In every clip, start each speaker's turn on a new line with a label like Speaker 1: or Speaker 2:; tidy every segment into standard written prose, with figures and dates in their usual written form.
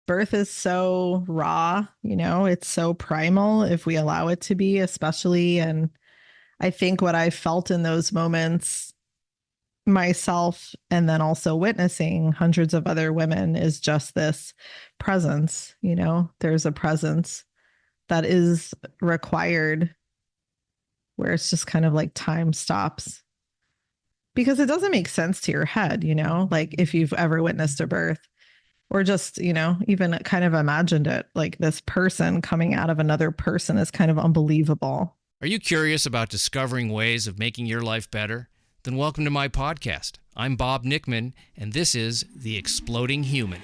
Speaker 1: birth is so raw, it's so primal if we allow it to be, especially. And I think what I felt in those moments myself and then also witnessing hundreds of other women is just this presence. There's a presence that is required where it's just kind of like time stops because it doesn't make sense to your head, like if you've ever witnessed a birth or just, even kind of imagined it, like this person coming out of another person is kind of unbelievable.
Speaker 2: Are you curious about discovering ways of making your life better? Then welcome to my podcast. I'm Bob Nickman, and this is The Exploding Human.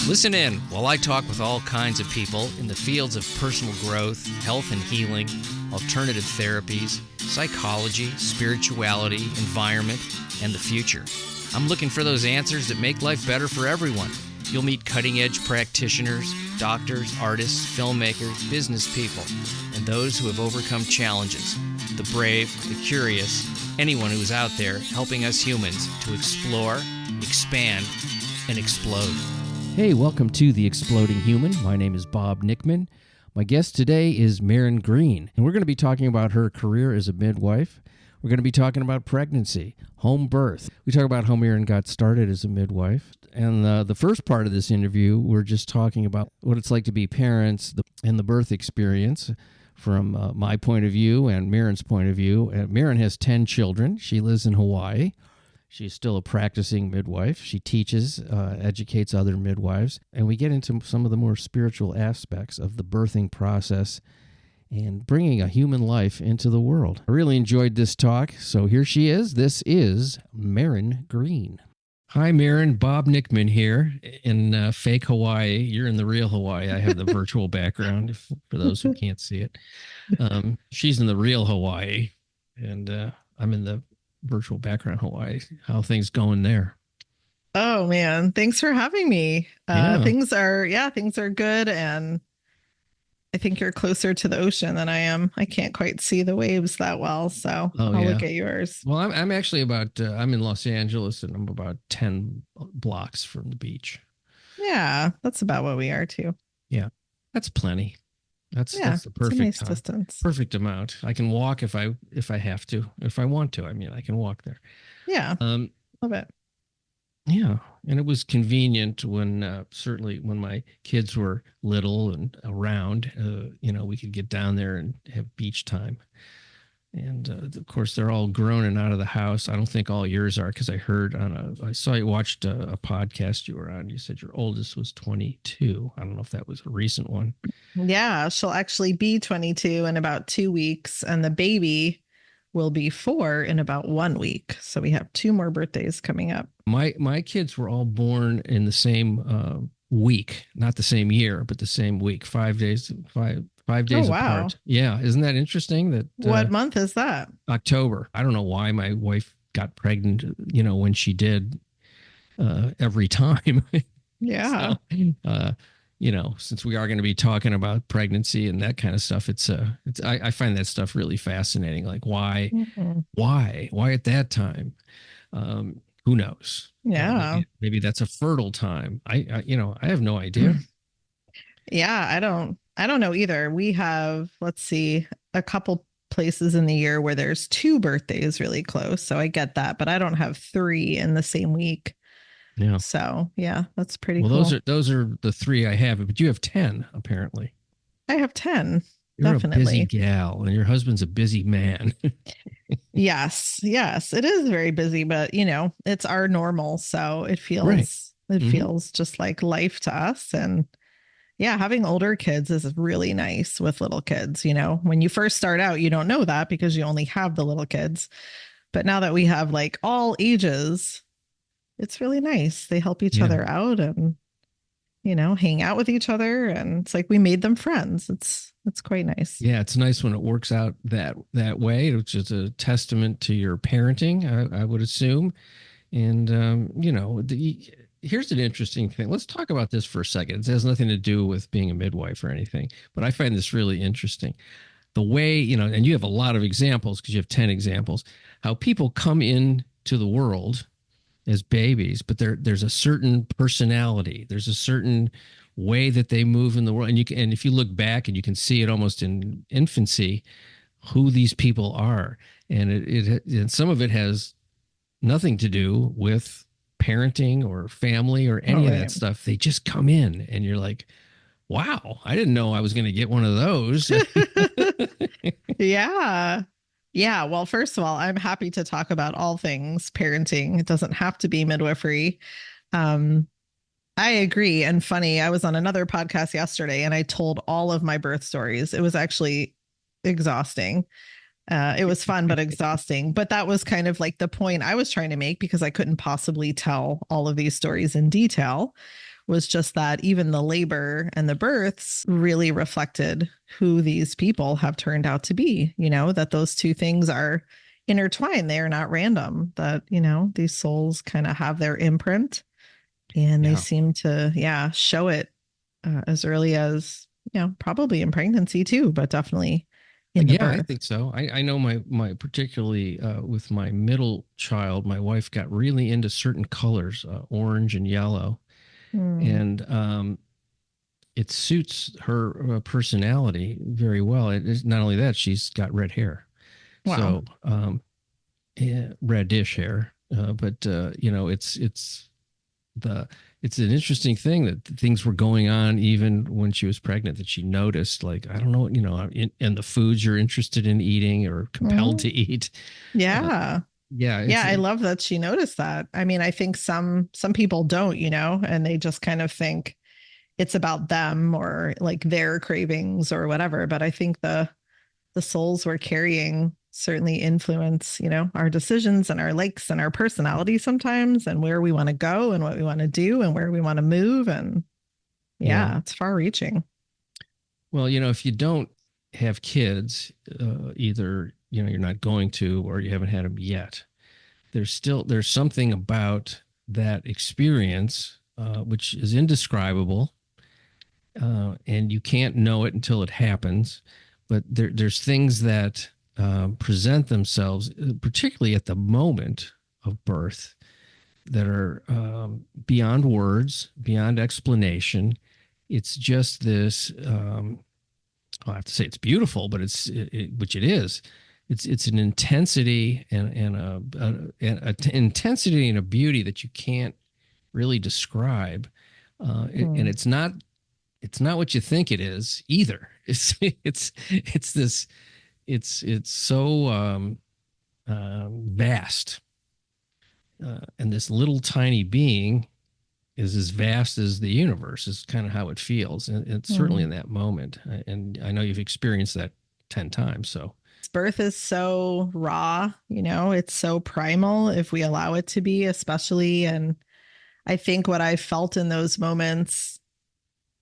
Speaker 2: Listen in while I talk with all kinds of people in the fields of personal growth, health and healing, alternative therapies, psychology, spirituality, environment, and the future. I'm looking for those answers that make life better for everyone. You'll meet cutting-edge practitioners, doctors, artists, filmmakers, business people, and those who have overcome challenges, the brave, the curious, anyone who is out there helping us humans to explore, expand, and explode. Hey, welcome to The Exploding Human. My name is Bob Nickman. My guest today is Maryn Green, and we're going to be talking about her career as a midwife. We're going to be talking about pregnancy, home birth. We talk about how Maryn got started as a midwife. And the first part of this interview, we're just talking about what it's like to be parents and the birth experience from my point of view and Maryn's point of view. Maryn has 10 children. She lives in Hawaii. She's still a practicing midwife. She teaches, educates other midwives. And we get into some of the more spiritual aspects of the birthing process and bringing a human life into the world. I really enjoyed this talk. So here she is. This is Maryn Green. Hi, Maryn. Bob Nickman here in fake Hawaii. You're in the real Hawaii. I have the virtual background for those who can't see it. She's in the real Hawaii, and I'm in the virtual background Hawaii. How are things going there?
Speaker 1: Oh, man. Thanks for having me. Things are good. And I think you're closer to the ocean than I am. I can't quite see the waves that well, so I'll look at yours.
Speaker 2: Well, I'm actually I'm in Los Angeles, and I'm about 10 blocks from the beach.
Speaker 1: Yeah, that's about what we are too.
Speaker 2: Yeah, that's plenty. That's the perfect
Speaker 1: nice distance.
Speaker 2: Perfect amount. I can walk if I have to, if I want to. I mean, I can walk there.
Speaker 1: Yeah, love it.
Speaker 2: Yeah, and it was convenient when certainly when my kids were little and around, we could get down there and have beach time. And of course, they're all grown and out of the house. I don't think all yours are, because I heard I saw you watched a podcast you were on. You said your oldest was 22. I don't know if that was a recent one.
Speaker 1: Yeah, she'll actually be 22 in about 2 weeks, and the baby will be 4 in about 1 week. So we have 2 more birthdays coming up.
Speaker 2: My kids were all born in the same week, not the same year, but the same week. 5 days apart. Yeah, isn't that interesting? That
Speaker 1: what month is that?
Speaker 2: October. I don't know why my wife got pregnant, when she did, every time.
Speaker 1: Yeah.
Speaker 2: So, since we are going to be talking about pregnancy and that kind of stuff, I find that stuff really fascinating. Like why at that time? Who knows?
Speaker 1: Yeah.
Speaker 2: Maybe that's a fertile time. I have no idea.
Speaker 1: Yeah, I don't know either. We have, let's see, a couple places in the year where there's 2 birthdays really close. So I get that, but I don't have 3 in the same week.
Speaker 2: Yeah.
Speaker 1: So yeah, that's pretty cool.
Speaker 2: Those are the 3 I have, but you have 10 apparently.
Speaker 1: I have 10.
Speaker 2: You're
Speaker 1: definitely
Speaker 2: a busy gal, and your husband's a busy man.
Speaker 1: Yes, it is very busy, but it's our normal, so it feels feels just like life to us. And yeah, having older kids is really nice with little kids. When you first start out, you don't know that because you only have the little kids. But now that we have like all ages, it's really nice. They help each other out and, hang out with each other. And it's like we made them friends. It's quite nice.
Speaker 2: Yeah, it's nice when it works out that way, which is a testament to your parenting, I would assume. And, here's an interesting thing. Let's talk about this for a second. It has nothing to do with being a midwife or anything, but I find this really interesting. the way, and you have a lot of examples because you have 10 examples, how people come into the world as babies, but there's a certain personality, there's a certain way that they move in the world, and if you look back and you can see it almost in infancy, who these people are, and and some of it has nothing to do with parenting or family or
Speaker 1: Oh,
Speaker 2: any of that
Speaker 1: right.
Speaker 2: stuff. They just come in, and you're like, wow, I didn't know I was going to get one of those.
Speaker 1: Yeah. Yeah. Well, first of all, I'm happy to talk about all things parenting. It doesn't have to be midwifery. Um, I agree. And funny, I was on another podcast yesterday and I told all of my birth stories. It was actually exhausting. It was fun, but exhausting. But that was kind of like the point I was trying to make because I couldn't possibly tell all of these stories in detail. Was just that even the labor and the births really reflected who these people have turned out to be, that those two things are intertwined. They are not random, that, these souls kind of have their imprint and they
Speaker 2: Yeah.
Speaker 1: seem to, yeah, show it as early as, probably in pregnancy too, but definitely in the
Speaker 2: Yeah, I
Speaker 1: birth.
Speaker 2: think so. I know my particularly with my middle child, my wife got really into certain colors, orange and yellow,
Speaker 1: Mm.
Speaker 2: and it suits her personality very well. It's not only that, she's got red hair,
Speaker 1: Wow.
Speaker 2: so yeah, reddish hair. But the it's an interesting thing that things were going on even when she was pregnant that she noticed, like, I don't know, and the foods you're interested in eating or compelled
Speaker 1: Mhm.
Speaker 2: to eat. Uh,
Speaker 1: Yeah.
Speaker 2: yeah,
Speaker 1: Yeah, I love that she noticed that. I mean, I think some people don't, and they just kind of think it's about them or like their cravings or whatever. But I think the souls we're carrying certainly influence, our decisions and our likes and our personality sometimes and where we want to go and what we want to do and where we want to move. And
Speaker 2: yeah.
Speaker 1: yeah, it's far reaching.
Speaker 2: Well, if you don't have kids, either you're not going to or you haven't had them yet, there's something about that experience which is indescribable, and you can't know it until it happens. But there's things that present themselves, particularly at the moment of birth, that are beyond words, beyond explanation. It's just this. I have to say it's beautiful, but which it is. It's an intensity and intensity and a beauty that you can't really describe, and
Speaker 1: Hmm.
Speaker 2: it's not what you think it is either. It's this it's so vast, and this little tiny being is as vast as the universe. Is kind of how it feels, and it's certainly
Speaker 1: Hmm.
Speaker 2: in that moment. And I know you've experienced that 10 times. So
Speaker 1: Birth is so raw, it's so primal if we allow it to be, especially. And I think what I felt in those moments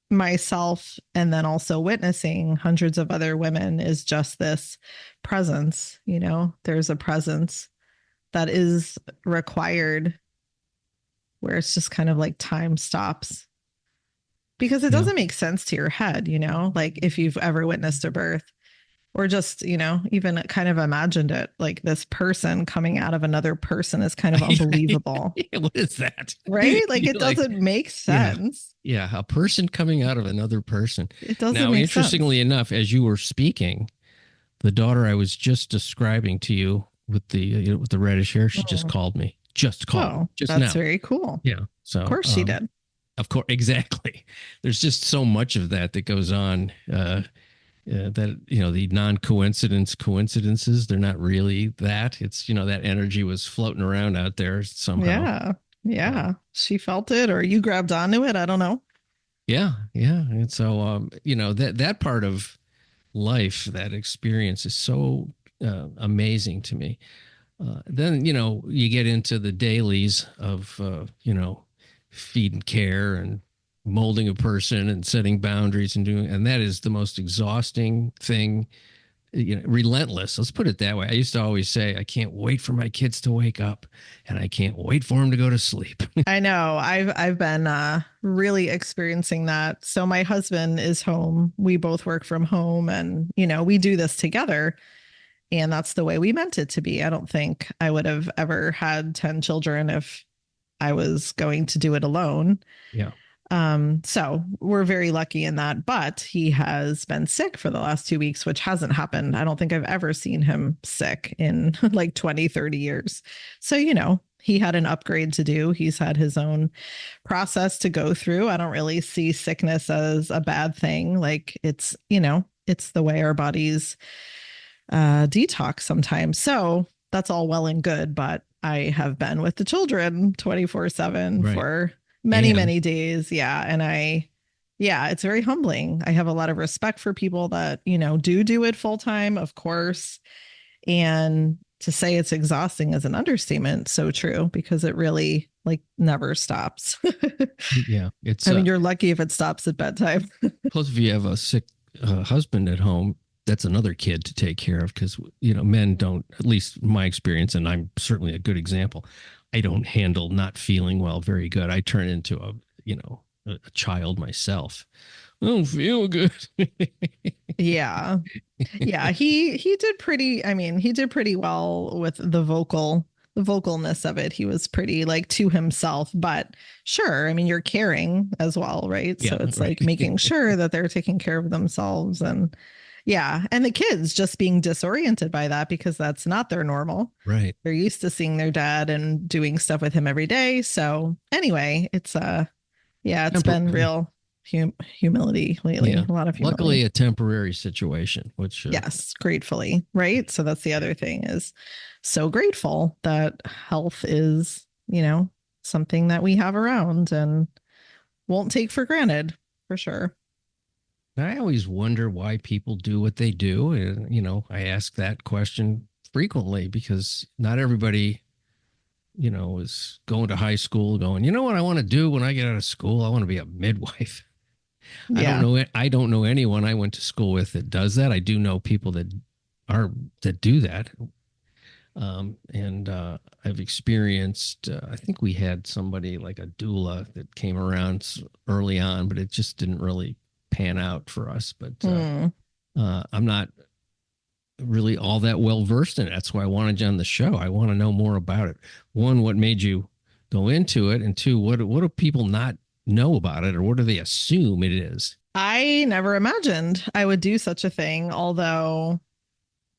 Speaker 1: myself and then also witnessing hundreds of other women is just this presence. There's a presence that is required where it's just kind of like time stops because it
Speaker 2: yeah,
Speaker 1: doesn't make sense to your head, like if you've ever witnessed a birth or just, even kind of imagined it, like this person coming out of another person is kind of unbelievable,
Speaker 2: what is that?
Speaker 1: right? Like it
Speaker 2: Like,
Speaker 1: doesn't make
Speaker 2: yeah,
Speaker 1: sense.
Speaker 2: yeah, a person coming out of another person.
Speaker 1: It doesn't
Speaker 2: Now,
Speaker 1: make sense.
Speaker 2: interestingly enough, as you were speaking, the daughter I was just describing to you with the reddish hair, she just
Speaker 1: Mm.
Speaker 2: called me. Just called me
Speaker 1: Oh,
Speaker 2: just
Speaker 1: that's
Speaker 2: now.
Speaker 1: very cool.
Speaker 2: Yeah.
Speaker 1: Of
Speaker 2: So,
Speaker 1: course she did.
Speaker 2: of course, exactly. There's just so much of that that goes on. That the coincidences, they're not really that. It's that energy was floating around out there somehow.
Speaker 1: Yeah.
Speaker 2: Uh,
Speaker 1: Yeah. She felt it or you grabbed onto it. I don't know.
Speaker 2: yeah, yeah. And so that part of life, that experience, is so amazing to me. Then you get into the dailies of feed and care and molding a person and setting boundaries and that is the most exhausting thing relentless. Let's put it that way. I used to always say, I can't wait for my kids to wake up, and I can't wait for them to go to sleep.
Speaker 1: I know. I've been really experiencing that. So my husband is home. We both work from home, and we do this together. And that's the way we meant it to be. I don't think I would have ever had 10 children if I was going to do it alone.
Speaker 2: Yeah.
Speaker 1: So we're very lucky in that, but he has been sick for the last 2 weeks, which hasn't happened. I don't think I've ever seen him sick in like 20, 30 years. So, he had an upgrade to do. He's had his own process to go through. I don't really see sickness as a bad thing. Like it's the way our bodies detox sometimes. So that's all well and good, but I have been with the children 24/7
Speaker 2: Right.
Speaker 1: for many days. Yeah. And it's very humbling. I have a lot of respect for people that, do it full time, of course. And to say it's exhausting is an understatement. So true, because it really like never stops.
Speaker 2: Yeah. It's,
Speaker 1: I mean, you're lucky if it stops at bedtime.
Speaker 2: plus if you have a sick husband at home, that's another kid to take care of, because, men don't, at least my experience, and I'm certainly a good example. I don't handle not feeling well very good. I turn into a child myself. I don't feel good.
Speaker 1: Yeah. Yeah. He did pretty, he did pretty well with the vocalness of it. He was pretty like to himself, but sure. I mean, you're caring as well, right?
Speaker 2: Yeah,
Speaker 1: so it's
Speaker 2: right.
Speaker 1: like making sure that they're taking care of themselves, and yeah. And the kids just being disoriented by that, because that's not their normal.
Speaker 2: Right.
Speaker 1: They're used to seeing their dad and doing stuff with him every day. So anyway, it's been real humility lately.
Speaker 2: Yeah.
Speaker 1: A lot of humility.
Speaker 2: Luckily a temporary situation, which
Speaker 1: yes, gratefully, right? So that's the other thing, is so grateful that health is, something that we have around and won't take for granted, for sure.
Speaker 2: I always wonder why people do what they do. And, I ask that question frequently, because not everybody, is going to high school going, what I want to do when I get out of school? I want to be a midwife.
Speaker 1: Yeah.
Speaker 2: I don't know anyone I went to school with that does that. I do know people that do that. And I've experienced, I think we had somebody like a doula that came around early on, but it just didn't really pan out for us. But I'm not really all that well versed in it. That's why I wanted you on the show. I want to know more about it. One, what made you go into it? And two, what do people not know about it, or what do they assume it is?
Speaker 1: I never imagined I would do such a thing. Although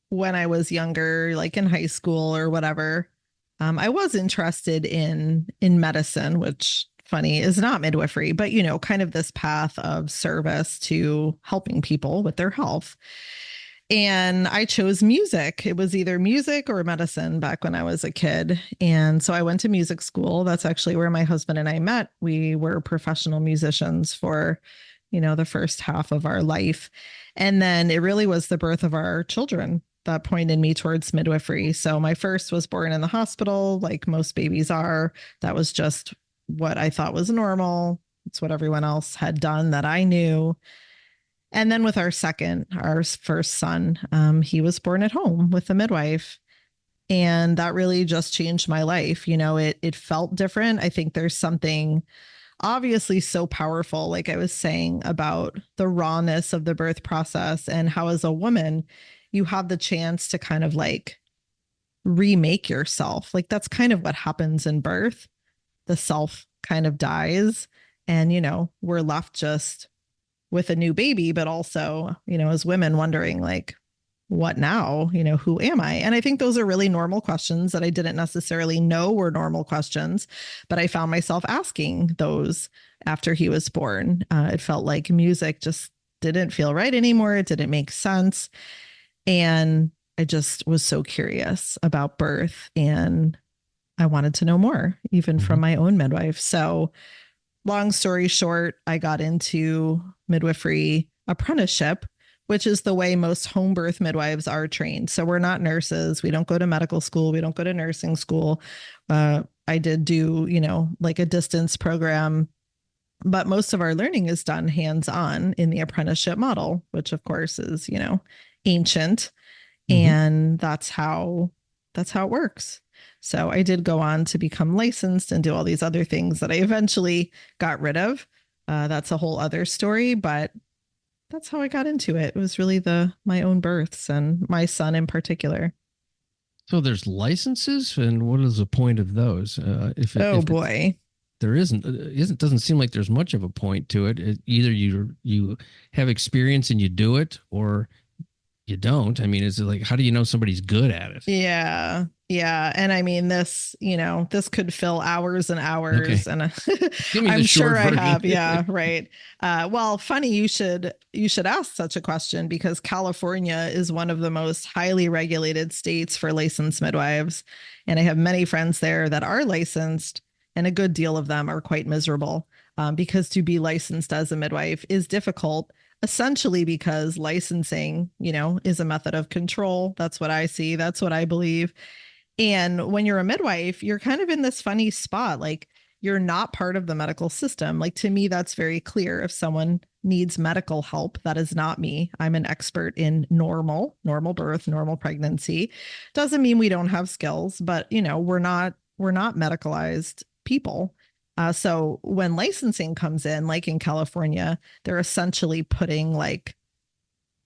Speaker 1: when I was younger, like in high school or whatever, I was interested in medicine, which funny is not midwifery, but kind of this path of service to helping people with their health. And I chose music. It was either music or medicine back when I was a kid. And so I went to music school. That's actually where my husband and I met. We were professional musicians for, the first half of our life. And then it really was the birth of our children that pointed me towards midwifery. So my first was born in the hospital, like most babies are. That was just what I thought was normal. It's what everyone else had done that I knew. And then with our first son, he was born at home with a midwife. And that really just changed my life. It felt different. I think there's something obviously so powerful, like I was saying, about the rawness of the birth process, and how as a woman, you have the chance to kind of like remake yourself. Like that's kind of what happens in birth. The self kind of dies, and, we're left just with a new baby, but also, as women wondering like, what now? Who am I? And I think those are really normal questions that I didn't necessarily know were normal questions, but I found myself asking those after he was born. It felt like music just didn't feel right anymore. It didn't make sense. And I just was so curious about birth, and I wanted to know more, even from my own midwife. So long story short, I got into midwifery apprenticeship, which is the way most home birth midwives are trained. So we're not nurses. We don't go to medical school. We don't go to nursing school. I did do, like a distance program, but most of our learning is done hands-on in the apprenticeship model, which of course is, ancient.
Speaker 2: Mm-hmm.
Speaker 1: And that's how it works. So I did go on to become licensed and do all these other things that I eventually got rid of. That's a whole other story, but that's how I got into it. It was really my own births and my son in particular.
Speaker 2: So there's licenses, and what is the point of those?
Speaker 1: Oh
Speaker 2: If it's
Speaker 1: boy.
Speaker 2: there isn't doesn't seem like there's much of a point to it. Either you have experience and you do it, or you don't. I mean, is it like, how do you know somebody's good at it?
Speaker 1: Yeah. Yeah. And I mean, this could fill hours and hours.
Speaker 2: Okay,
Speaker 1: And
Speaker 2: give me the
Speaker 1: I'm sure
Speaker 2: short
Speaker 1: I
Speaker 2: version.
Speaker 1: have. Yeah. Right. Well, funny you should ask such a question because California is one of the most highly regulated states for licensed midwives. And I have many friends there that are licensed, and a good deal of them are quite miserable because to be licensed as a midwife is difficult, essentially because licensing, is a method of control. That's what I see. That's what I believe. And when you're a midwife, you're kind of in this funny spot. Like you're not part of the medical system. Like to me, that's very clear. If someone needs medical help, that is not me. I'm an expert in normal birth, normal pregnancy. Doesn't mean we don't have skills, but we're not medicalized people. So when licensing comes in, like in California, they're essentially putting like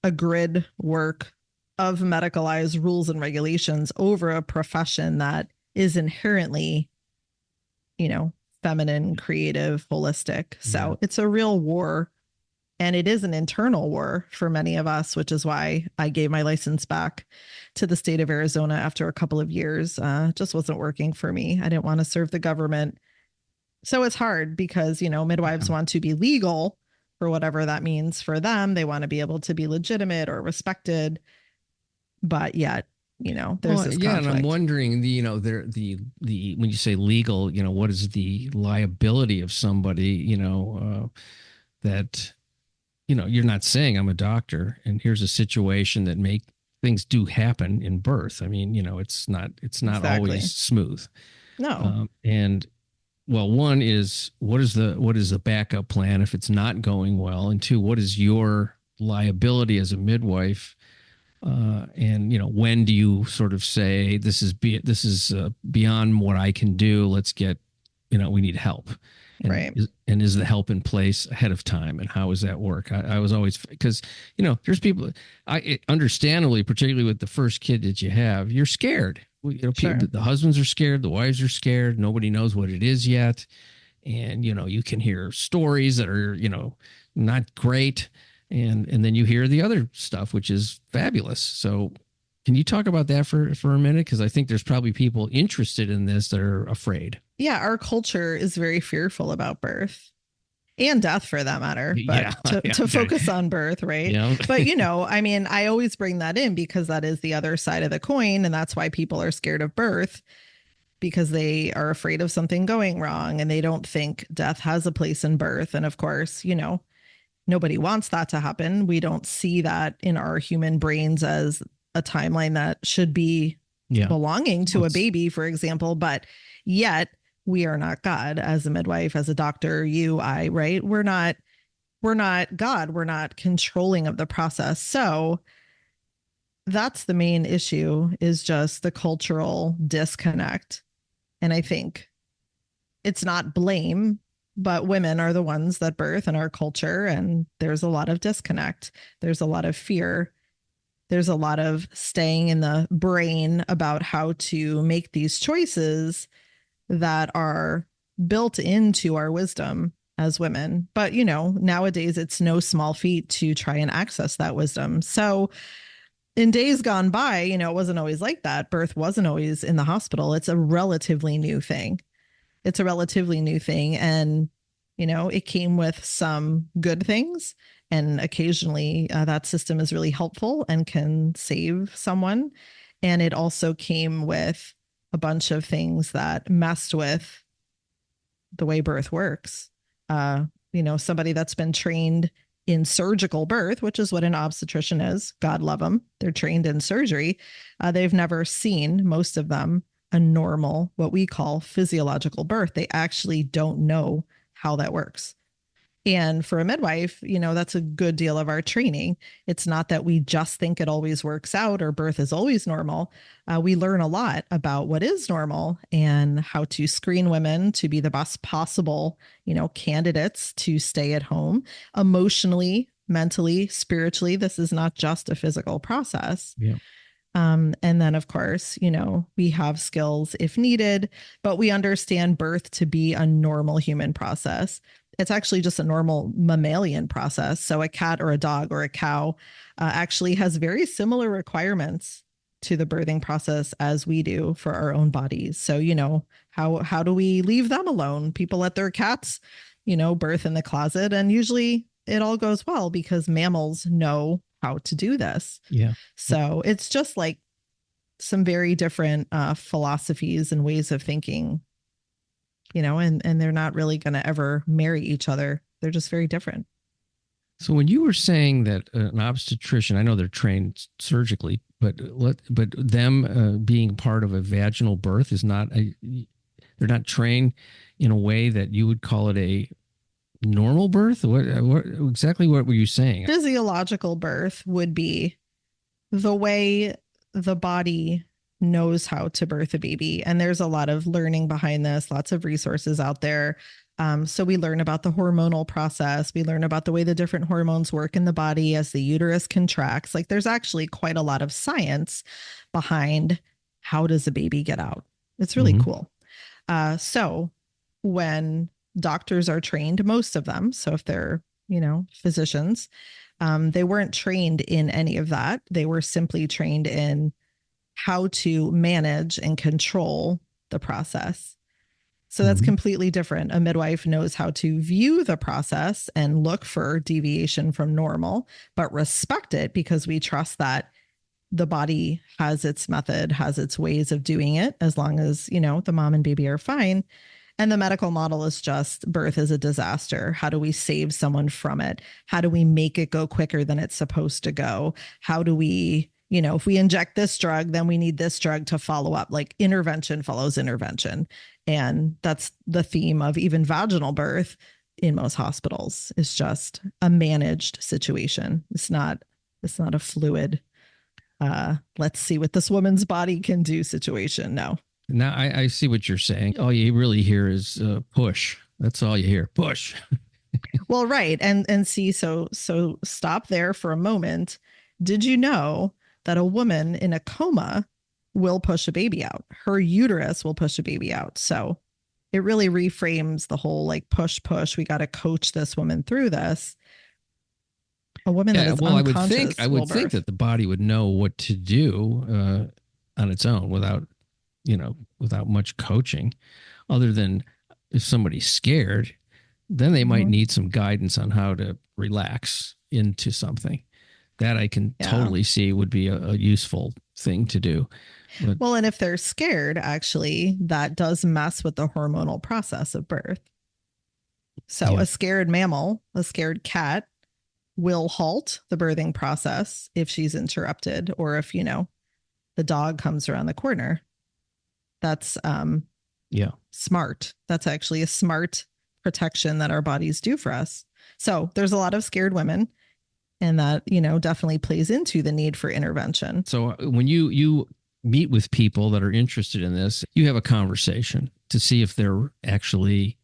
Speaker 1: a grid work of medicalized rules and regulations over a profession that is inherently, you know, feminine, creative, holistic.
Speaker 2: Yeah.
Speaker 1: So it's a real war. And it is an internal war for many of us, which is why I gave my license back to the state of Arizona after a couple of years. Just wasn't working for me. I didn't want to serve the government. So it's hard because, midwives
Speaker 2: Yeah.
Speaker 1: want to be legal for whatever that means for them. They want to be able to be legitimate or respected, but yet, there's
Speaker 2: Well,
Speaker 1: this
Speaker 2: yeah, and I'm
Speaker 1: conflict.
Speaker 2: wondering, the when you say legal, what is the liability of somebody, that you're not saying I'm a doctor and here's a situation that make things do happen in birth. I mean, it's not always
Speaker 1: Exactly.
Speaker 2: smooth.
Speaker 1: No,
Speaker 2: And well, one is what is the backup plan if it's not going well, and two, what is your liability as a midwife? And when do you sort of say this is beyond what I can do? Let's get, we need help, and
Speaker 1: right.
Speaker 2: is the help in place ahead of time, and how does that work? I was always, because there's people, understandably, particularly with the first kid that you have, you're scared.
Speaker 1: Sure.
Speaker 2: The husbands are scared, the wives are scared, nobody knows what it is yet, and you can hear stories that are not great, and then you hear the other stuff, which is fabulous. So can you talk about that for a minute? Because I think there's probably people interested in this that are afraid.
Speaker 1: Yeah, our culture is very fearful about birth and death for that matter, but
Speaker 2: Yeah. Yeah.
Speaker 1: to
Speaker 2: Okay.
Speaker 1: focus on birth, right?
Speaker 2: Yeah.
Speaker 1: But I mean, I always bring that in because that is the other side of the coin. And that's why people are scared of birth because they are afraid of something going wrong and they don't think death has a place in birth. And of course, nobody wants that to happen. We don't see that in our human brains as a timeline that should be
Speaker 2: Yeah.
Speaker 1: belonging to
Speaker 2: Well,
Speaker 1: a baby, for example. But yet we are not God as a midwife, as a doctor, you, I, right? We're not God. We're not controlling of the process. So that's the main issue is just the cultural disconnect. And I think it's not blame, but women are the ones that birth in our culture. And there's a lot of disconnect. There's a lot of fear. There's a lot of staying in the brain about how to make these choices that are built into our wisdom as women. But, nowadays it's no small feat to try and access that wisdom. So in days gone by, it wasn't always like that. Birth wasn't always in the hospital. It's a relatively new thing. It's a relatively new thing. And, it came with some good things. And occasionally that system is really helpful and can save someone. And it also came with a bunch of things that messed with the way birth works. Somebody that's been trained in surgical birth, which is what an obstetrician is, God love them. They're trained in surgery. They've never seen, most of them, a normal, what we call physiological birth. They actually don't know how that works. And for a midwife, that's a good deal of our training. It's not that we just think it always works out or birth is always normal. We learn a lot about what is normal and how to screen women to be the best possible, candidates to stay at home emotionally, mentally, spiritually. This is not just a physical process.
Speaker 2: Yeah.
Speaker 1: And then, of course, we have skills if needed, but we understand birth to be a normal human process. It's actually just a normal mammalian process. So a cat or a dog or a cow actually has very similar requirements to the birthing process as we do for our own bodies. So, how do we leave them alone? People let their cats, birth in the closet, and usually it all goes well because mammals know how to do this.
Speaker 2: Yeah.
Speaker 1: So it's just like some very different philosophies and ways of thinking, and they're not really going to ever marry each other. They're just very different.
Speaker 2: So when you were saying that an obstetrician, I know they're trained surgically, but them being part of a vaginal birth is not they're not trained in a way that you would call it a normal birth. What exactly what were you saying?
Speaker 1: Physiological birth would be the way the body knows how to birth a baby. And there's a lot of learning behind this, lots of resources out there. So we learn about the hormonal process. We learn about the way the different hormones work in the body as the uterus contracts. Like there's actually quite a lot of science behind how does a baby get out. It's really cool. So when doctors are trained, most of them, so if they're, physicians, they weren't trained in any of that. They were simply trained in how to manage and control the process. So that's completely different. A midwife knows how to view the process and look for deviation from normal, but respect it because we trust that the body has its method, has its ways of doing it, as long as, the mom and baby are fine. And the medical model is just birth is a disaster. How do we save someone from it? How do we make it go quicker than it's supposed to go? How do we, if we inject this drug, then we need this drug to follow up. Like intervention follows intervention. And that's the theme of even vaginal birth in most hospitals. It's just a managed situation. It's not a fluid, let's see what this woman's body can do situation. No.
Speaker 2: Now I see what you're saying. All you really hear is push. That's all you hear. Push.
Speaker 1: Well, right. And see, so stop there for a moment. Did you know that a woman in a coma will push a baby out? Her uterus will push a baby out. So it really reframes the whole like push. We got to coach this woman through this. A woman that is unconscious.
Speaker 2: I would think that the body would know what to do on its own without much coaching, other than if somebody's scared, then they might need some guidance on how to relax into something. That I can totally see would be a useful thing to do. But,
Speaker 1: well, and if they're scared, actually, that does mess with the hormonal process of birth. So a scared mammal, a scared cat will halt the birthing process if she's interrupted, or if, the dog comes around the corner. That's smart. That's actually a smart protection that our bodies do for us. So there's a lot of scared women, and that, definitely plays into the need for intervention.
Speaker 2: So when you meet with people that are interested in this, you have a conversation to see if they're actually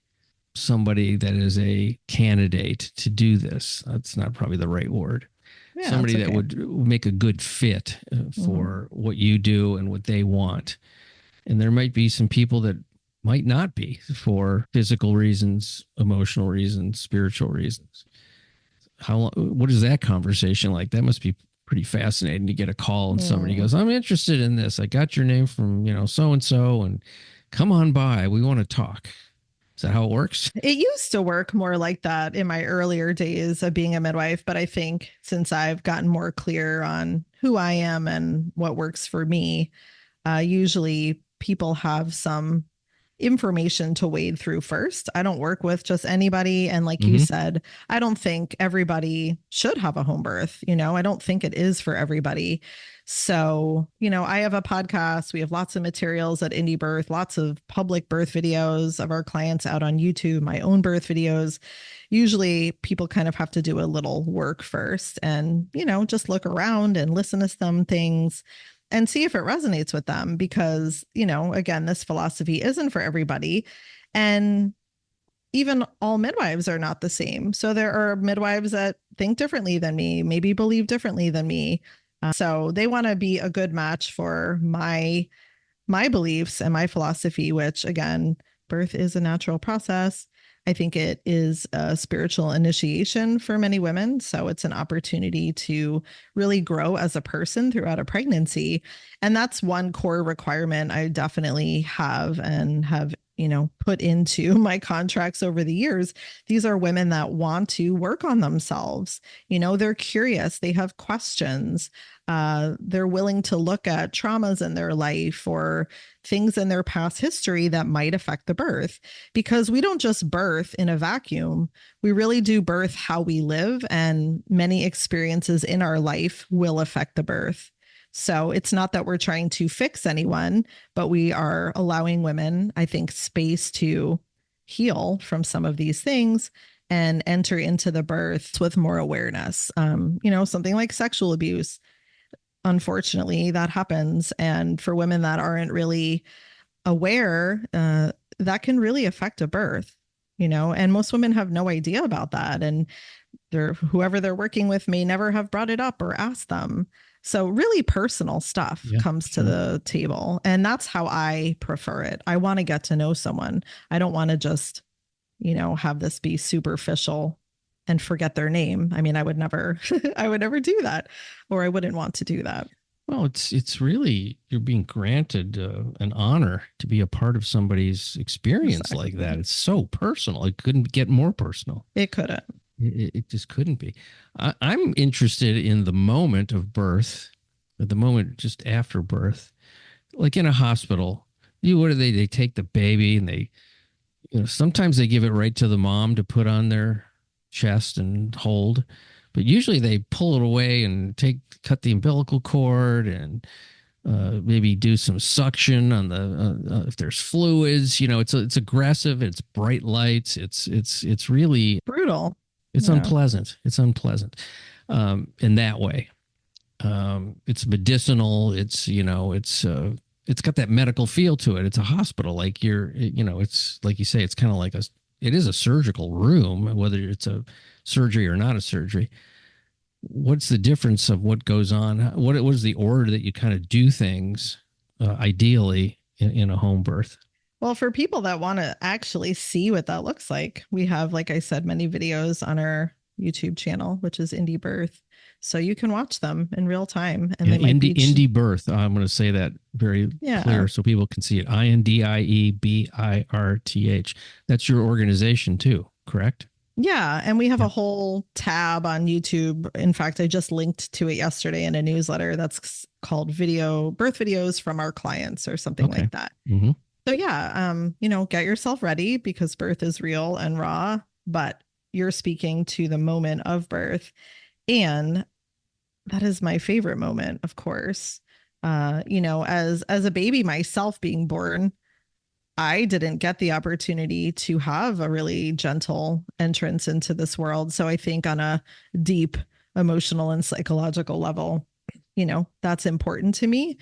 Speaker 2: somebody that is a candidate to do this. That's not probably the right word. Yeah, somebody that would make a good fit for what you do and what they want. And there might be some people that might not be, for physical reasons, emotional reasons, spiritual reasons. What is that conversation like? That must be pretty fascinating to get a call and somebody goes, I'm interested in this. I got your name from, so-and-so, and come on by. We want to talk. Is that how it works?
Speaker 1: It used to work more like that in my earlier days of being a midwife. But I think since I've gotten more clear on who I am and what works for me, usually people have some information to wade through first. I don't work with just anybody. And like you said, I don't think everybody should have a home birth. I don't think it is for everybody. So, I have a podcast. We have lots of materials at Indie Birth, lots of public birth videos of our clients out on YouTube, my own birth videos. Usually people kind of have to do a little work first and, just look around and listen to some things and see if it resonates with them because, again, this philosophy isn't for everybody. And even all midwives are not the same. So there are midwives that think differently than me, maybe believe differently than me. So they want to be a good match for my beliefs and my philosophy, which again, birth is a natural process. I think it is a spiritual initiation for many women. So it's an opportunity to really grow as a person throughout a pregnancy. And that's one core requirement I definitely have and have, put into my contracts over the years. These are women that want to work on themselves. They're curious, they have questions. They're willing to look at traumas in their life or things in their past history that might affect the birth, because we don't just birth in a vacuum. We really do birth how we live, and many experiences in our life will affect the birth. So it's not that we're trying to fix anyone, but we are allowing women, I think, space to heal from some of these things and enter into the birth with more awareness. Something like sexual abuse. Unfortunately, that happens. And for women that aren't really aware, that can really affect a birth, and most women have no idea about that. And whoever they're working with may never have brought it up or asked them. So really personal stuff comes to the table. And that's how I prefer it. I want to get to know someone. I don't want to just, have this be superficial and forget their name. I mean, I would never do that, or I wouldn't want to do that.
Speaker 2: Well, it's really, you're being granted an honor to be a part of somebody's experience like that. It's so personal. It couldn't get more personal.
Speaker 1: It couldn't.
Speaker 2: It just couldn't be. I'm interested in the moment of birth, at the moment just after birth, like in a hospital. What do they take the baby and they, sometimes they give it right to the mom to put on their chest and hold, but usually they pull it away and cut the umbilical cord and maybe do some suction on the if there's fluids. It's aggressive. It's bright lights. It's really
Speaker 1: brutal.
Speaker 2: It's unpleasant. It's unpleasant in that way. It's medicinal. It's got that medical feel to it. It's a hospital. Like it's like you say, it's kind of like it is a surgical room, whether it's a surgery or not a surgery. What's the difference of what goes on? What is the order that you kind of do things ideally in a home birth?
Speaker 1: Well, for people that want to actually see what that looks like, we have, like I said, many videos on our YouTube channel, which is Indie Birth. So you can watch them in real time. And
Speaker 2: Indie Birth. I'm going to say that very clear so people can see it. INDIEBIRTH. That's your organization too, correct?
Speaker 1: Yeah. And we have a whole tab on YouTube. In fact, I just linked to it yesterday in a newsletter that's called Birth Videos from Our Clients or something like that.
Speaker 2: Mm-hmm.
Speaker 1: So get yourself ready because birth is real and raw, but you're speaking to the moment of birth. And that is my favorite moment, of course. As a baby myself being born, I didn't get the opportunity to have a really gentle entrance into this world. So I think on a deep emotional and psychological level, that's important to me,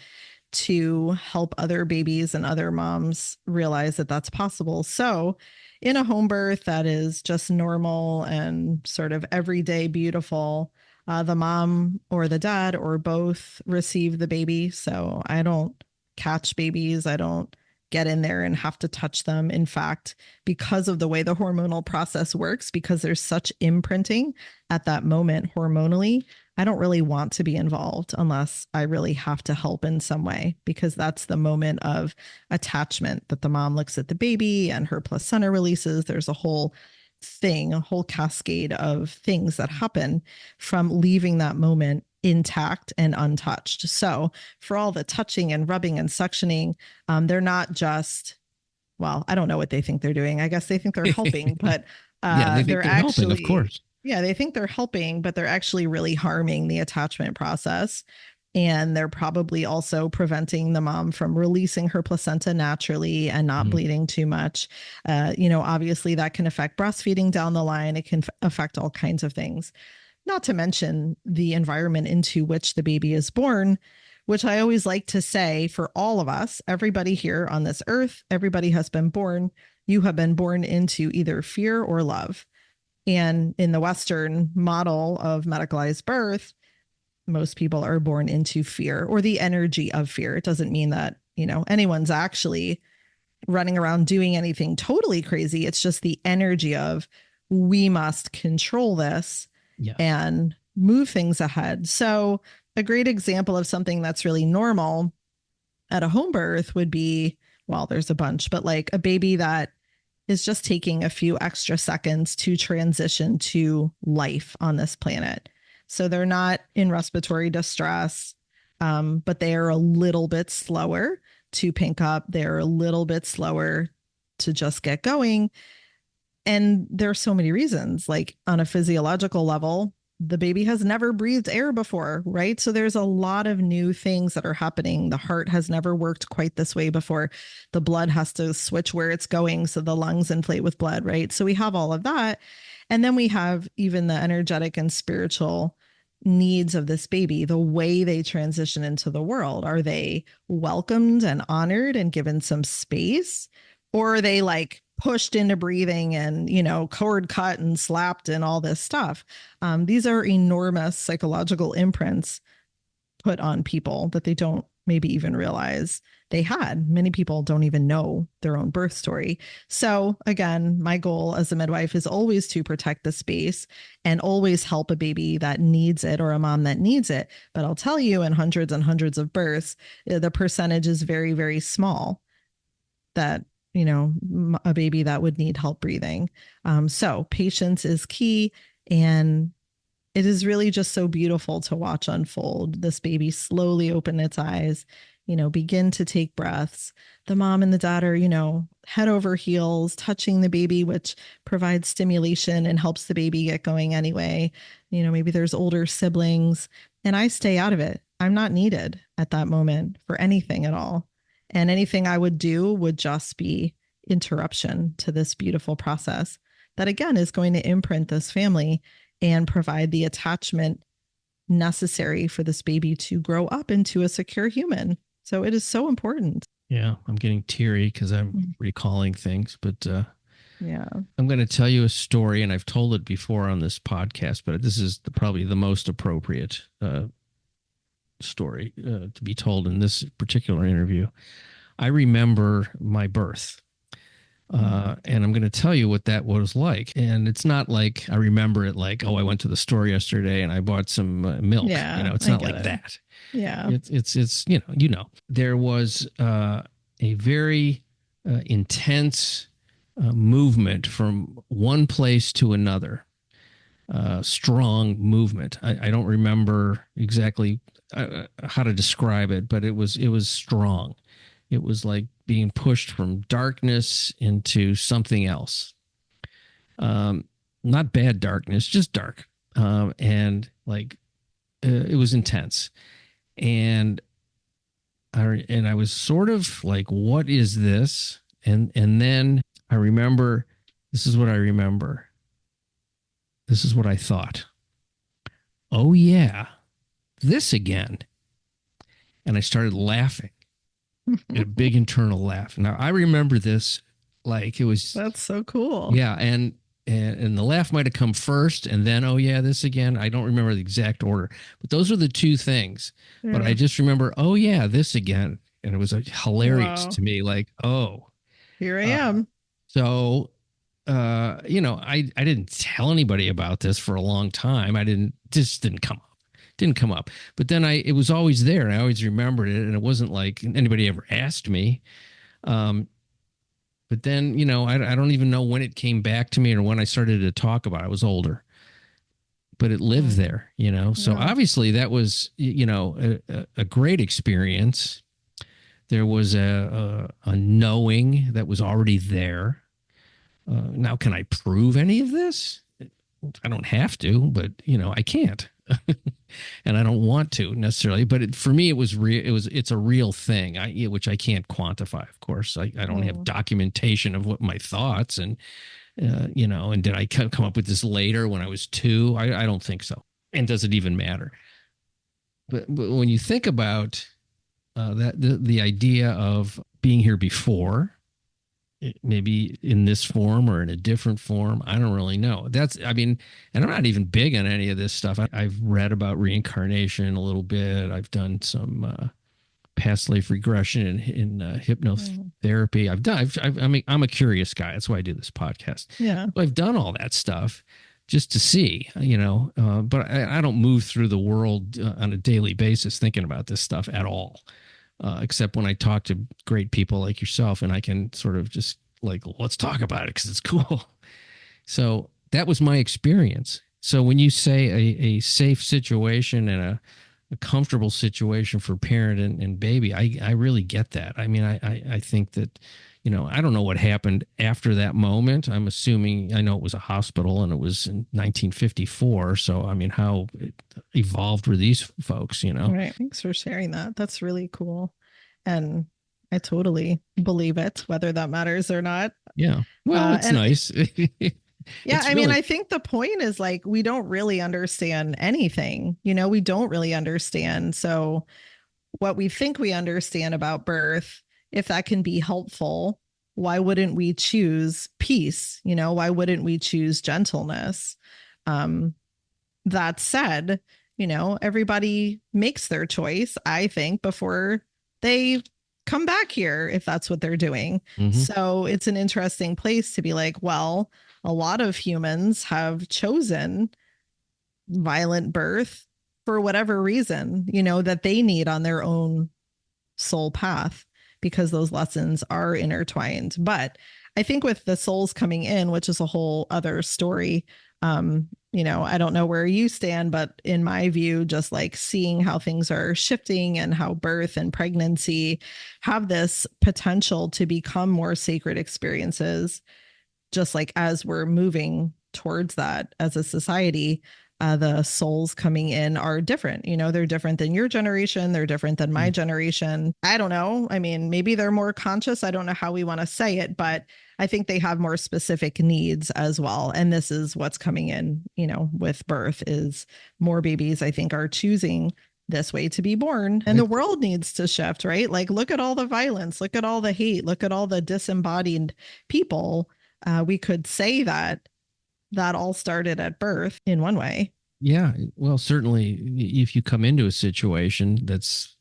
Speaker 1: to help other babies and other moms realize that that's possible. So in a home birth that is just normal and sort of everyday beautiful, the mom or the dad or both receive the baby. So I don't catch babies. I don't get in there and have to touch them. In fact, because of the way the hormonal process works, because there's such imprinting at that moment hormonally, I don't really want to be involved unless I really have to help in some way, because that's the moment of attachment that the mom looks at the baby and her placenta releases. There's a whole thing, a whole cascade of things that happen from leaving that moment intact and untouched. So for all the touching and rubbing and suctioning, they're not just well, I don't know what they think they're doing. I guess they think they're helping, but
Speaker 2: Yeah, they think
Speaker 1: they're
Speaker 2: they're helping, of
Speaker 1: actually,
Speaker 2: course.
Speaker 1: yeah, they think they're helping, but they're actually really harming the attachment process. And they're probably also preventing the mom from releasing her placenta naturally and not
Speaker 2: Mhm.
Speaker 1: bleeding too much. Obviously that can affect breastfeeding down the line. It can affect all kinds of things, not to mention the environment into which the baby is born, which I always like to say for all of us, everybody here on this earth, everybody has been born. You have been born into either fear or love. And in the Western model of medicalized birth, most people are born into fear or the energy of fear. It doesn't mean that, anyone's actually running around doing anything totally crazy. It's just the energy of we must control this
Speaker 2: Yes.
Speaker 1: and move things ahead. So, a great example of something that's really normal at a home birth would be, well, there's a bunch, but like a baby that is just taking a few extra seconds to transition to life on this planet. So they're not in respiratory distress, but they are a little bit slower to pink up. They're a little bit slower to just get going. And there's so many reasons, like on a physiological level, the baby has never breathed air before, right? So there's a lot of new things that are happening. The heart has never worked quite this way before. The blood has to switch where it's going. So the lungs inflate with blood, right? So we have all of that. And then we have even the energetic and spiritual needs of this baby, the way they transition into the world. Are they welcomed and honored and given some space? Or are they like pushed into breathing and, cord cut and slapped and all this stuff? These are enormous psychological imprints put on people that they don't maybe even realize they had. Many people don't even know their own birth story. So again, my goal as a midwife is always to protect the space and always help a baby that needs it or a mom that needs it. But I'll tell you, in hundreds and hundreds of births, the percentage is very, very small that a baby that would need help breathing. So patience is key, and it is really just so beautiful to watch unfold. This baby slowly open its eyes, begin to take breaths. The mom and the dad are, head over heels, touching the baby, which provides stimulation and helps the baby get going anyway. Maybe there's older siblings, and I stay out of it. I'm not needed at that moment for anything at all. And anything I would do would just be interruption to this beautiful process that, again, is going to imprint this family and provide the attachment necessary for this baby to grow up into a secure human. So it is so important.
Speaker 2: Yeah, I'm getting teary because I'm recalling things, but
Speaker 1: yeah,
Speaker 2: I'm going to tell you a story, and I've told it before on this podcast, but this is probably the most appropriate story to be told in this particular interview. I remember my birth. And I'm going to tell you what that was like. And it's not like I remember it like, oh, I went to the store yesterday and I bought some milk.
Speaker 1: Yeah,
Speaker 2: It's not like that.
Speaker 1: Yeah.
Speaker 2: It's there was a very intense movement from one place to another. Strong movement. I don't remember exactly how to describe it, but it was strong. It was like being pushed from darkness into something else. Not bad darkness, just dark. And like it was intense. And I was sort of like, what is this? And then I remember, this is what I remember. This is what I thought. Oh yeah, this again. And I started laughing. A big internal laugh. Now I remember this like it was.
Speaker 1: That's so cool.
Speaker 2: Yeah, and the laugh might have come first, and then oh yeah, this again. I don't remember the exact order, but those are the two things. Yeah. But I just remember, oh yeah, this again, and it was hilarious to me. Like, oh,
Speaker 1: here I am.
Speaker 2: So, I didn't tell anybody about this for a long time. Didn't come up. But then it was always there, and I always remembered it, and it wasn't like anybody ever asked me. But then, I don't even know when it came back to me or when I started to talk about it. I was older, but it lived there, So obviously that was, a great experience There was a knowing that was already there. Now, can I prove any of this? I don't have to, but I can't, and I don't want to necessarily. But for me, it was real. It's a real thing, which I can't quantify. Of course, I don't have
Speaker 1: Mm.
Speaker 2: documentation of what my thoughts and and did I come up with this later when I was 2? I don't think so. And does it even matter? But when you think about that, the idea of being here before, maybe in this form or in a different form, I don't really know. And I'm not even big on any of this stuff. I've read about reincarnation a little bit. I've done some past life regression in hypnotherapy. I'm a curious guy. That's why I do this podcast.
Speaker 1: Yeah.
Speaker 2: So I've done all that stuff just to see, but I don't move through the world on a daily basis thinking about this stuff at all. Except when I talk to great people like yourself, and I can sort of just like, let's talk about it because it's cool. So that was my experience. So when you say a safe situation and a comfortable situation for parent and baby, I really get that. I mean, I think that, I don't know what happened after that moment. I'm assuming, I know it was a hospital and it was in 1954. So, I mean, how it evolved were these folks,
Speaker 1: Right. Thanks for sharing that. That's really cool. And I totally believe it, whether that matters or not.
Speaker 2: Yeah. Well, it's
Speaker 1: and
Speaker 2: nice.
Speaker 1: yeah, I mean, I think the point is like, we don't really understand anything, we don't really understand. So what we think we understand about birth, if that can be helpful, why wouldn't we choose peace? Why wouldn't we choose gentleness? That said, everybody makes their choice, I think, before they come back here, if that's what they're doing.
Speaker 2: Mhm.
Speaker 1: So it's an interesting place to be like, well, a lot of humans have chosen violent birth for whatever reason, that they need on their own soul path, because those lessons are intertwined. But I think with the souls coming in, which is a whole other story, I don't know where you stand, but in my view, just like seeing how things are shifting and how birth and pregnancy have this potential to become more sacred experiences, just like as we're moving towards that as a society, the souls coming in are different. They're different than your generation. They're different than my generation. I don't know. I mean, maybe they're more conscious. I don't know how we want to say it, but I think they have more specific needs as well. And this is what's coming in, with birth, is more babies, I think, are choosing this way to be born. And the world needs to shift, right? Like, look at all the violence, look at all the hate, look at all the disembodied people. We could say that all started at birth in one way.
Speaker 2: Yeah. Well, certainly, if you come into a situation that's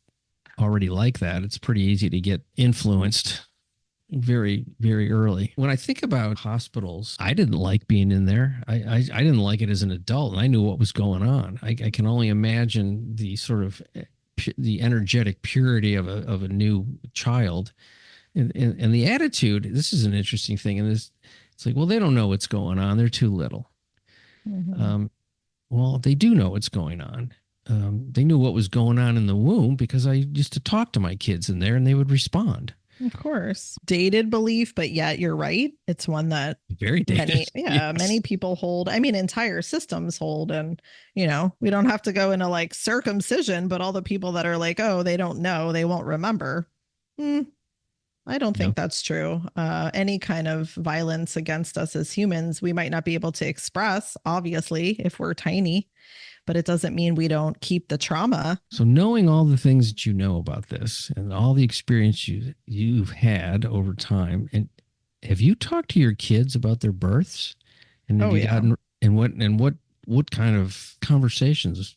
Speaker 2: already like that, it's pretty easy to get influenced very, very early. When I think about hospitals, I didn't like being in there. I didn't like it as an adult, and I knew what was going on. I can only imagine the sort of the energetic purity of a new child, and the attitude. This is an interesting thing, and it's like, well, they don't know what's going on. They're too little.
Speaker 1: Mm-hmm.
Speaker 2: Well, they do know what's going on. They knew what was going on in the womb because I used to talk to my kids in there and they would respond.
Speaker 1: Of course. Dated belief, but yet you're right. It's one that
Speaker 2: very dated.
Speaker 1: Many people hold. I mean, entire systems hold. And, we don't have to go into like circumcision, but all the people that are like, oh, they don't know, they won't remember. I don't think that's true. Any kind of violence against us as humans, we might not be able to express, obviously, if we're tiny, but it doesn't mean we don't keep the trauma.
Speaker 2: So knowing all the things that you know about this and all the experience you've had over time, and have you talked to your kids about their births? And what kind of conversations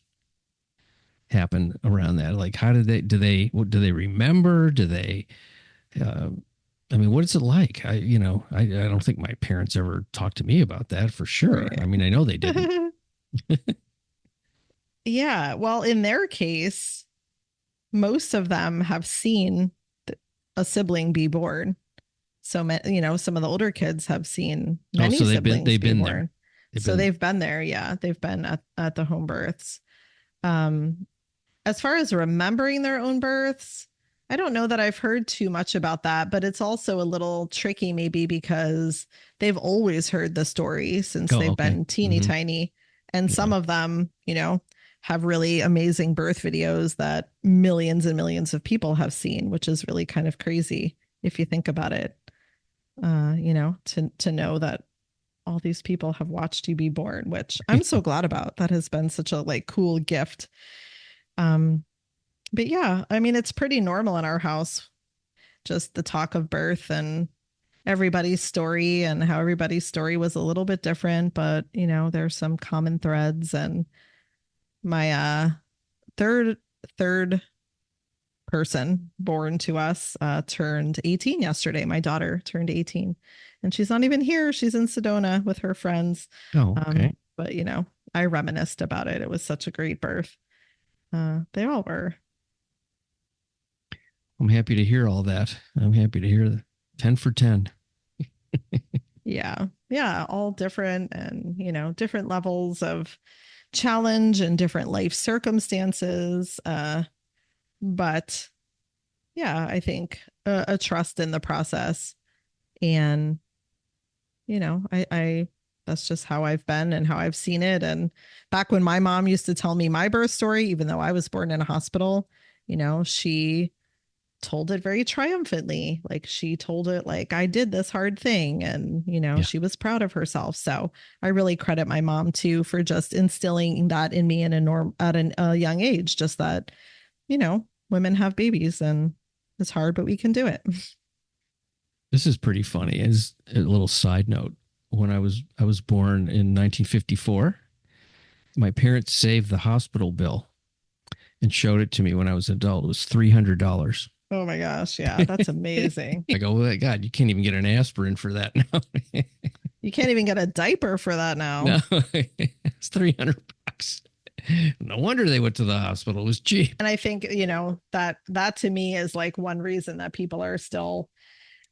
Speaker 2: happen around that? Like, how do they remember? Do they, I mean, what is it like? I don't think my parents ever talked to me about that for sure. Right. I mean, I know they didn't.
Speaker 1: Yeah. Well, in their case, most of them have seen a sibling be born. So, some of the older kids have seen many siblings be born.
Speaker 2: There.
Speaker 1: They've been there. Yeah. They've been at the home births. As far as remembering their own births, I don't know that I've heard too much about that, but it's also a little tricky maybe because they've always heard the story since
Speaker 2: Oh,
Speaker 1: they've
Speaker 2: okay.
Speaker 1: been teeny tiny. And
Speaker 2: Yeah.
Speaker 1: some of them, have really amazing birth videos that millions and millions of people have seen, which is really kind of crazy if you think about it. To know that all these people have watched you be born, which I'm so glad about. That has been such a like cool gift. But yeah, I mean, it's pretty normal in our house, just the talk of birth and everybody's story and how everybody's story was a little bit different, but there's some common threads. And my third person born to us turned 18 yesterday. My daughter turned 18 and she's not even here. She's in Sedona with her friends.
Speaker 2: Oh, okay.
Speaker 1: But I reminisced about it. It was such a great birth. They all were.
Speaker 2: I'm happy to hear all that. I'm happy to hear 10 for 10.
Speaker 1: Yeah. Yeah. All different and, different levels of challenge and different life circumstances. But yeah, I think a trust in the process. And, I that's just how I've been and how I've seen it. And back when my mom used to tell me my birth story, even though I was born in a hospital, she told it very triumphantly. Like she told it like I did this hard thing and she was proud of herself. So I really credit my mom too for just instilling that in me at a young age, just that women have babies and it's hard but we can do it.
Speaker 2: This is pretty funny. As a little side note, when I was born in 1954, my parents saved the hospital bill and showed it to me when I was an adult. It was $300.
Speaker 1: Oh my gosh. Yeah. That's amazing.
Speaker 2: I go, oh, God, you can't even get an aspirin for that now.
Speaker 1: You can't even get a diaper for that now.
Speaker 2: No, it's $300. No wonder they went to the hospital. It was cheap.
Speaker 1: And I think, that to me is like one reason that people are still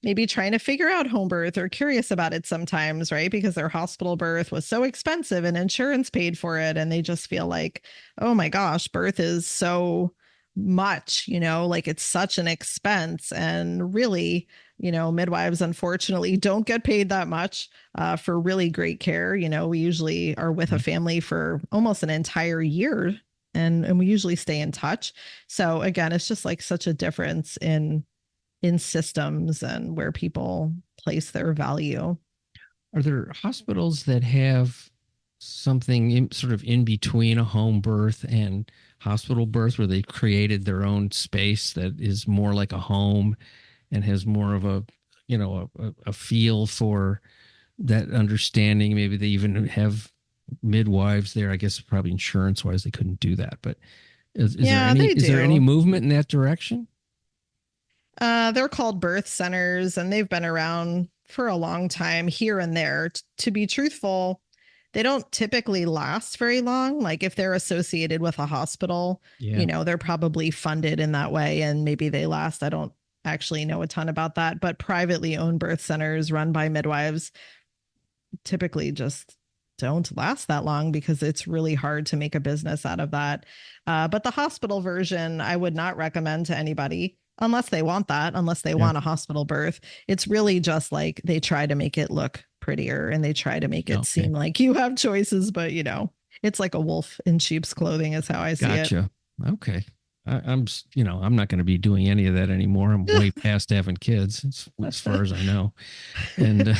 Speaker 1: maybe trying to figure out home birth or curious about it sometimes, right? Because their hospital birth was so expensive and insurance paid for it. And they just feel like, oh my gosh, birth is so much, like it's such an expense. And really, midwives unfortunately don't get paid that much for really great care. We usually are with a family for almost an entire year and we usually stay in touch. So again, it's just like such a difference in systems and where people place their value.
Speaker 2: Are there hospitals that have something sort of in between a home birth and hospital birth where they created their own space that is more like a home and has more of a feel for that understanding? Maybe they even have midwives there. I guess probably insurance wise they couldn't do that, but is there any movement in that direction?
Speaker 1: They're called birth centers and they've been around for a long time here and there. To be truthful, they don't typically last very long. Like if they're associated with a hospital, they're probably funded in that way and maybe they last. I don't actually know a ton about that, but privately owned birth centers run by midwives typically just don't last that long because it's really hard to make a business out of that. But the hospital version, I would not recommend to anybody unless they want a hospital birth. It's really just like they try to make it look prettier and they try to make it seem like you have choices, but it's like a wolf in sheep's clothing is how I see it.
Speaker 2: Gotcha. Okay. I'm not going to be doing any of that anymore. I'm way past having kids as far as I know. And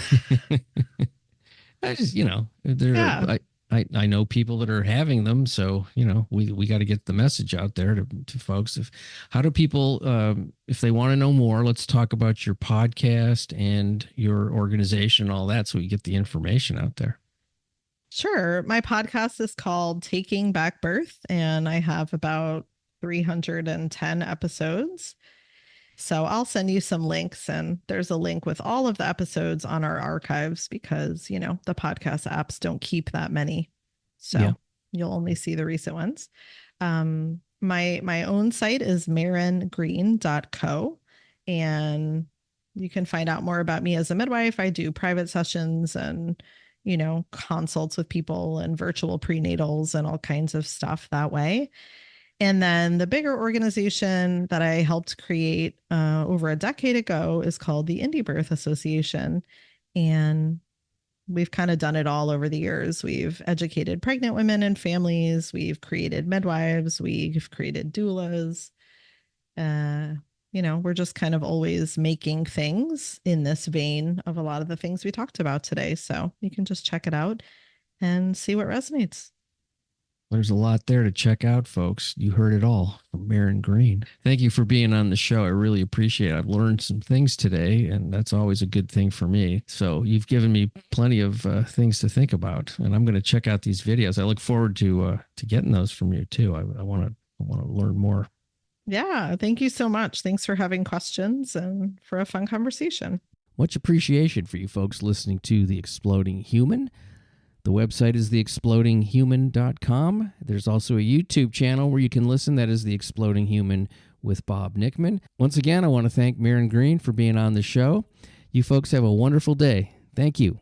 Speaker 2: I just, I know people that are having them. So, we got to get the message out there to folks. How do people, if they want to know more, let's talk about your podcast and your organization, and all that, so we get the information out there.
Speaker 1: Sure. My podcast is called Taking Back Birth, and I have about 310 episodes. So I'll send you some links, and there's a link with all of the episodes on our archives because, the podcast apps don't keep that many. So you'll only see the recent ones. My own site is maryngreen.co, and you can find out more about me as a midwife. I do private sessions and, consults with people and virtual prenatals and all kinds of stuff that way. And then the bigger organization that I helped create over a decade ago is called the Indie Birth Association. And we've kind of done it all over the years. We've educated pregnant women and families. We've created midwives. We've created doulas. We're just kind of always making things in this vein of a lot of the things we talked about today. So you can just check it out and see what resonates.
Speaker 2: There's a lot there to check out, folks. You heard it all from Maryn Green. Thank you for being on the show. I really appreciate it. I've learned some things today, and that's always a good thing for me. So you've given me plenty of things to think about, and I'm going to check out these videos. I look forward to getting those from you too. I want to learn more.
Speaker 1: Yeah, thank you so much. Thanks for having questions and for a fun conversation.
Speaker 2: Much appreciation for you folks listening to The Exploding Human. The website is theexplodinghuman.com. There's also a YouTube channel where you can listen. That is The Exploding Human with Bob Nickman. Once again, I want to thank Maryn Green for being on the show. You folks have a wonderful day. Thank you.